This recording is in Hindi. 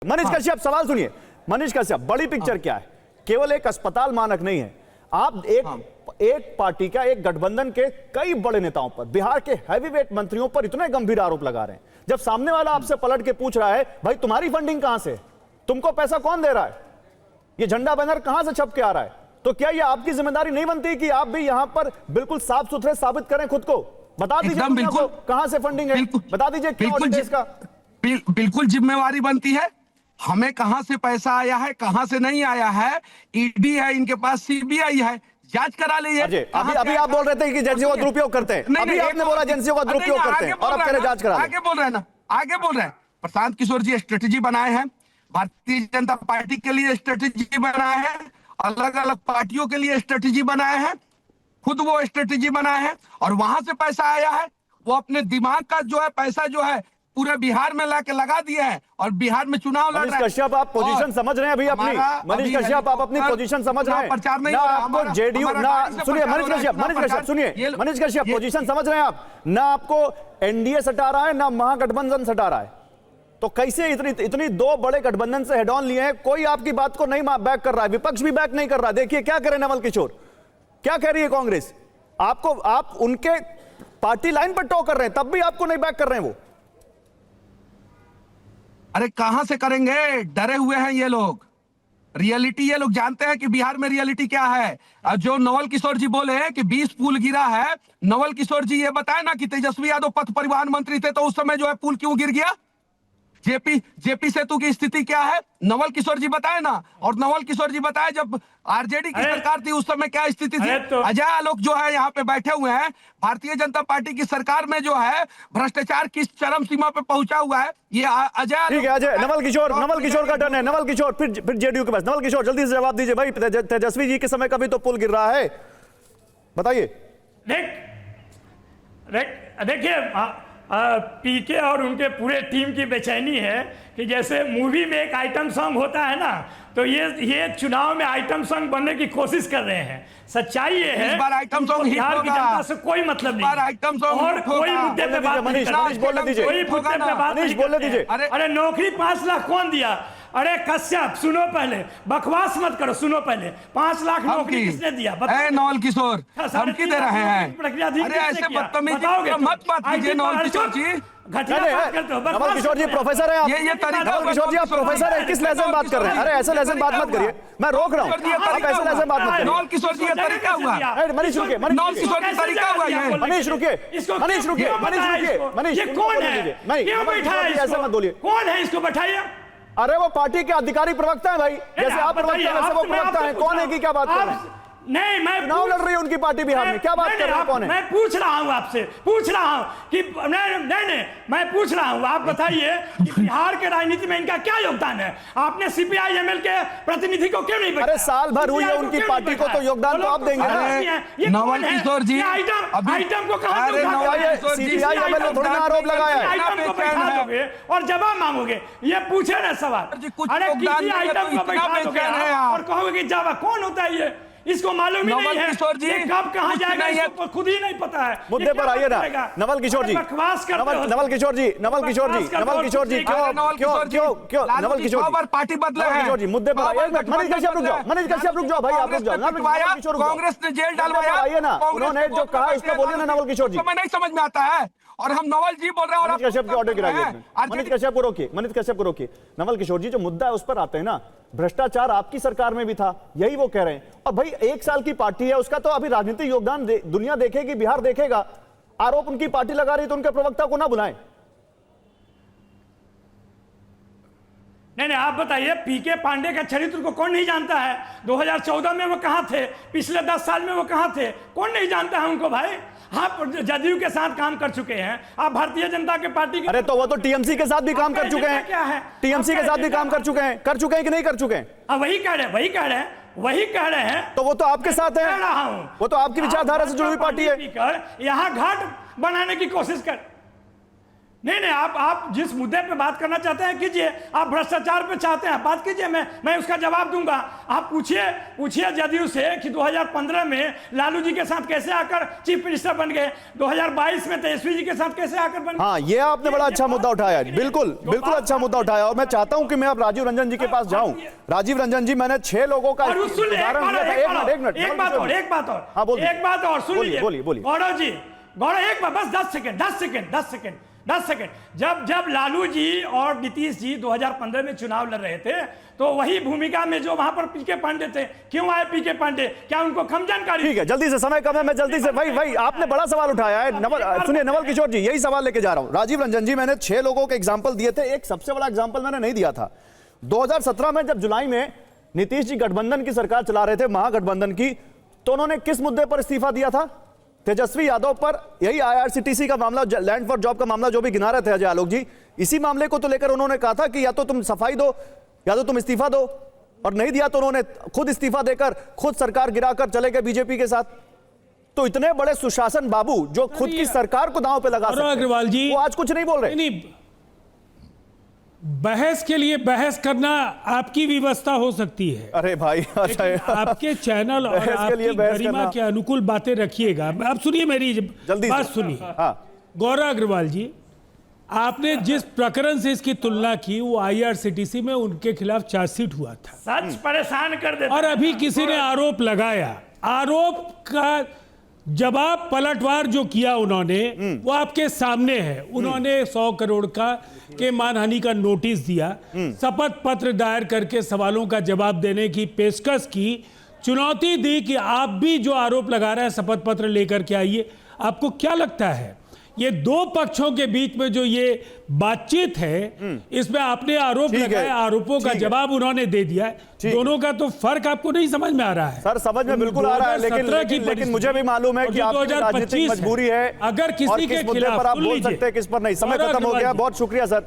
मनीष कश्यप सवाल सुनिए। मनीष कश्यप, बड़ी पिक्चर क्या है? केवल एक अस्पताल मानक नहीं है। आप एक पार्टी का, एक गठबंधन के कई बड़े नेताओं पर, बिहार के हैवीवेट मंत्रियों पर इतने गंभीर आरोप लगा रहे हैं। जब सामने वाला आपसे पलट के पूछ रहा है, भाई तुम्हारी फंडिंग कहां से, तुमको पैसा कौन दे रहा है, ये झंडा बैनर कहां से छप के आ रहा है, तो क्या ये आपकी जिम्मेदारी नहीं बनती कि आप भी यहां पर बिल्कुल साफ सुथरे साबित करें खुद को? बता दीजिए कहां से फंडिंग है, बता दीजिए क्या ऑडिट है इसका। बिल्कुल जिम्मेवारी बनती है। हमें कहां से पैसा आया है, कहां से नहीं आया है, ईडी है इनके पास, सीबीआई है, जांच करा लीजिए। अभी आप बोल रहे थे कि एजेंसियों का दुरुपयोग करते हैं, अभी आपने बोला एजेंसियों का दुरुपयोग करते हैं और अब कह रहे जांच करा। आगे बोल रहे हैं ना, आगे बोल रहे हैं। प्रशांत किशोर जी स्ट्रेटेजी बनाए हैं, भारतीय जनता पार्टी के लिए स्ट्रेटेजी बनाए हैं, अलग अलग पार्टियों के लिए स्ट्रेटेजी बनाए हैं, खुद वो स्ट्रेटेजी बनाए हैं और वहां से पैसा आया है। वो अपने दिमाग का जो है पैसा जो है पूरे बिहार में लाके लगा दिया है और बिहार में चुनाव लड़ रहे हैं। मनीष कश्यप, आप पोजीशन समझ रहे हैं अभी अपनी? मनीष कश्यप, आप अपनी पोजीशन समझ रहे हैं ना? आपको जेडीयू ना, सुनिए मनीष कश्यप सुनिए, मनीष कश्यप पोजीशन समझ रहे हैं आप ना? आपको एनडीए सटा रहा है ना महागठबंधन सटा रहा है, तो कैसे इतनी दो बड़े गठबंधन से हेड ऑन लिए हैं, कोई आपकी बात को नहीं बैक कर रहा है, विपक्ष भी बैक नहीं कर रहा है। देखिए क्या करें नवल किशोर, क्या कह रही है कांग्रेस आपको, आप उनके पार्टी लाइन पर टॉक कर रहे हैं तब भी आपको नहीं बैक कर रहे हैं वो। अरे कहां से करेंगे, डरे हुए हैं ये लोग। रियलिटी ये लोग जानते हैं कि बिहार में रियलिटी क्या है। जो नवल किशोर जी बोले हैं कि 20 पुल गिरा है, नवल किशोर जी ये बताए ना कि तेजस्वी यादव पथ परिवहन मंत्री थे तो उस समय जो है पुल क्यों गिर गया? जेपी सेतु की स्थिति क्या है, नवल किशोर जी बताए ना। और नवल किशोर जी बताए जब आरजेडी की सरकार थी उस समय क्या स्थिति थी। अजय आलोक जो है यहाँ पे बैठे हुए हैं, भारतीय जनता पार्टी की सरकार में जो है भ्रष्टाचार किस चरम सीमा पे पहुंचा हुआ है ये अजय। ठीक है अजय, नवल किशोर का टर्न है। नवल किशोर फिर जेडीयू के पास। नवल किशोर जल्दी से जवाब दीजिए भाई, तेजस्वी जी के समय कभी तो पुल गिर रहा है, बताइए। देखिए पीके और उनके पूरे टीम की बेचैनी है कि जैसे मूवी में एक आइटम सॉन्ग होता है ना, तो ये चुनाव में आइटम सॉन्ग बनने की कोशिश कर रहे हैं। सच्चाई ये है, इस बार आइटम सॉन्ग बिहार की जनता से कोई मतलब नहीं, आइटम सॉन्ग और कोई मुद्दे पे बात नहीं कर रहे, कोई मुद्दे पे बात नहीं करते। अरे नौकरी 5 लाख कौन दिया? अरे कश्यप सुनो, पहले बकवास मत करो, सुनो पहले 5 लाख नौकरी किसने दिया? नवल किशोर हम की दे रहे हैं प्रक्रिया दी? अरे ऐसे बदतमीजी मत बात कीजिए नवल किशोर जी। नवल किशोर जी प्रोफेसर है आप, ये तरीका। नवल किशोर जी आप प्रोफेसर है, किस लहजे में बात कर रहे हैं? अरे ऐसे लहजे में बात मत करिए, मैं रोक रहा हूँ, आप ऐसे लहजे में बात मत करिए। नवल किशोर जी ये तरीका हुआ, मनीष रुकिए, नवल किशोर जी तरीका हुआ ये। मनीष रुकिए, ये कौन है, क्यों बैठाया इसको? ऐसे मत बोलिए, कौन है इसको बैठाइए? अरे वो पार्टी के अधिकारी प्रवक्ता है भाई, जैसे आप प्रवक्ता हैं वैसे वो प्रवक्ता है। कौन है कि क्या बात कर रहे हैं? नहीं, मैं चुनाव लड़ रही है उनकी पार्टी बिहार में, क्या बात कर रहे हैं? कौन है? मैं पूछ रहा हूं आपसे, पूछ रहा हूं कि नहीं, मैं पूछ रहा हूं, आप बताइए कि बिहार के राजनीति में इनका क्या योगदान है? आपने सीपीआई एमएल के प्रतिनिधि को क्यों नहीं बैठाया? अरे साल भर हुई है उनकी पार्टी को, तो योगदान तो आप देंगे ना। नवल किशोर जी आइटम को कहां से सीपीआई एमएल ने थोड़ा आरोप लगाया है, आइटम को बैठा दोगे और जवाब मांगोगे, ये पूछे ना सवाल। अरे किसी आइटम को बैठा दोगे और कहोगे कि जवाब कौन होता है ये, इसको मालूम ही नहीं है ये कब कहां जाएगा, इसको खुद ही नहीं पता है। मुद्दे पर आइए ना नवल किशोर जी, नवल किशोर जी क्यों नवल किशोर पार्टी बदले हैं। मुद्दे पर आइए। मनीष कश्यप रुक जाओ भाई, आप रुक जाओ। कांग्रेस ने जेल डलवाया, आइए ना, उन्होंने जो कहा उसको बोलिए ना नवल किशोर जी। मैं नहीं समझ में आता है और हम नवल जी बोल रहे हैं। मनीष कश्यप की ऑर्डर गिराइए, मनीष कश्यप को रोकिए। नवल किशोर जी जो मुद्दा है उस पर आते हैं ना, भ्रष्टाचार आपकी सरकार में भी था, यही वो कह रहे हैं। और भाई 1 साल की पार्टी है, उसका तो अभी राजनीतिक योगदान दुनिया देखेगी, बिहार देखेगा। आरोप उनकी पार्टी लगा रही तो उनके प्रवक्ता को ना बुलाएं। नहीं, आप बताइए, पीके पांडे का चरित्र को कौन नहीं जानता है? 2014 में वो कहां थे, पिछले 10 साल में वो कहां थे, कौन नहीं जानता है उनको भाई? आप जदयू के साथ काम कर चुके हैं, आप भारतीय जनता के पार्टी के। अरे तो वो तो टीएमसी के साथ भी काम कर चुके हैं। क्या है, टीएमसी के साथ भी काम कर चुके हैं कि नहीं कर चुके हैं? वही कह रहे हैं। तो वो तो आपके साथ है, वो तो आपकी विचारधारा से जुड़ी हुई पार्टी है। यहाँ घाट बनाने की कोशिश कर, नहीं, आप जिस मुद्दे पे बात करना चाहते हैं कीजिए। आप भ्रष्टाचार पे चाहते हैं बात कीजिए, मैं उसका जवाब दूंगा। आप पूछिए जदयू से कि 2015 में लालू जी के साथ कैसे आकर चीफ मिनिस्टर बन गए, 2022 में तेजस्वी जी के साथ कैसे आकर बन गए। हाँ, ये आपने बड़ा अच्छा मुद्दा उठाया है, बिल्कुल अच्छा मुद्दा उठाया। और मैं चाहता हूं कि मैं अब राजीव रंजन जी के पास जाऊं। राजीव रंजन जी, मैंने 6 लोगों का उदाहरण दिया था। एक मिनट, एक बात और सुन लीजिए गौरव जी, एक बात, बस 10 सेकंड। जब लालू जी और नीतीश जी 2015 में चुनाव लड़ रहे थे तो वही भूमिका में जो वहां पर पीके पांडे थे, क्यों आए पीके पांडे, क्या उनको कम जानकारी? ठीक है, जल्दी से, समय कम है, मैं जल्दी से भाई आपने बड़ा सवाल उठाया है। सुनिए नवल किशोर जी, यही सवाल लेके जा रहा हूं। राजीव रंजन जी, मैंने 6 लोगों के एग्जाम्पल दिए थे, एक सबसे बड़ा एग्जाम्पल मैंने नहीं दिया था। 2017 में जब जुलाई में नीतीश जी गठबंधन की सरकार चला रहे थे, महागठबंधन की, तो उन्होंने किस मुद्दे पर इस्तीफा दिया था? तेजस्वी यादव पर, यही IRCTC का मामला, लैंड फॉर जॉब का मामला जो भी गिना रहे थे अजय आलोक जी, इसी मामले को तो लेकर उन्होंने कहा था कि या तो तुम सफाई दो या तो तुम इस्तीफा दो, और नहीं दिया तो उन्होंने खुद इस्तीफा देकर खुद सरकार गिराकर चले गए बीजेपी के साथ। तो इतने बड़े सुशासन बाबू जो खुद की सरकार को दांव पे लगा सकते हैं, अग्रवाल जी, वो आज कुछ नहीं बोल रहे। नहीं, बहस के लिए बहस करना आपकी व्यवस्था हो सकती है। अरे भाई, अच्छा, आपके चैनल और बहस के आपकी लिए बहस गरिमा करना। के अनुकूल बातें रखिएगा। अब सुनिए मेरी जल्दी बात से। सुनिए। हाँ। गौरव अग्रवाल जी, आपने जिस प्रकरण से इसकी तुलना की वो IRCTC में उनके खिलाफ चार्जशीट हुआ था, सच परेशान कर देता और है। अभी किसी ने आरोप लगाया, आरोप का जवाब पलटवार जो किया उन्होंने वो आपके सामने है। उन्होंने 100 करोड़ के मानहानि का नोटिस दिया, शपथ पत्र दायर करके सवालों का जवाब देने की पेशकश की, चुनौती दी कि आप भी जो आरोप लगा रहे हैं शपथ पत्र लेकर के आइए। आपको क्या लगता है ये दो पक्षों के बीच में जो ये बातचीत है, इसमें आपने आरोप लगाए, आरोपों का जवाब उन्होंने दे दिया है, दोनों का तो फर्क आपको नहीं समझ में आ रहा है? सर, समझ में बिल्कुल आ रहा है, लेकिन मुझे भी मालूम है कि आपकी राजनीतिक मजबूरी है, अगर किसी के मुद्दे खिलाफ पर आप बोल सकते हैं, किस पर नहीं। समय खत्म हो गया, बहुत शुक्रिया सर।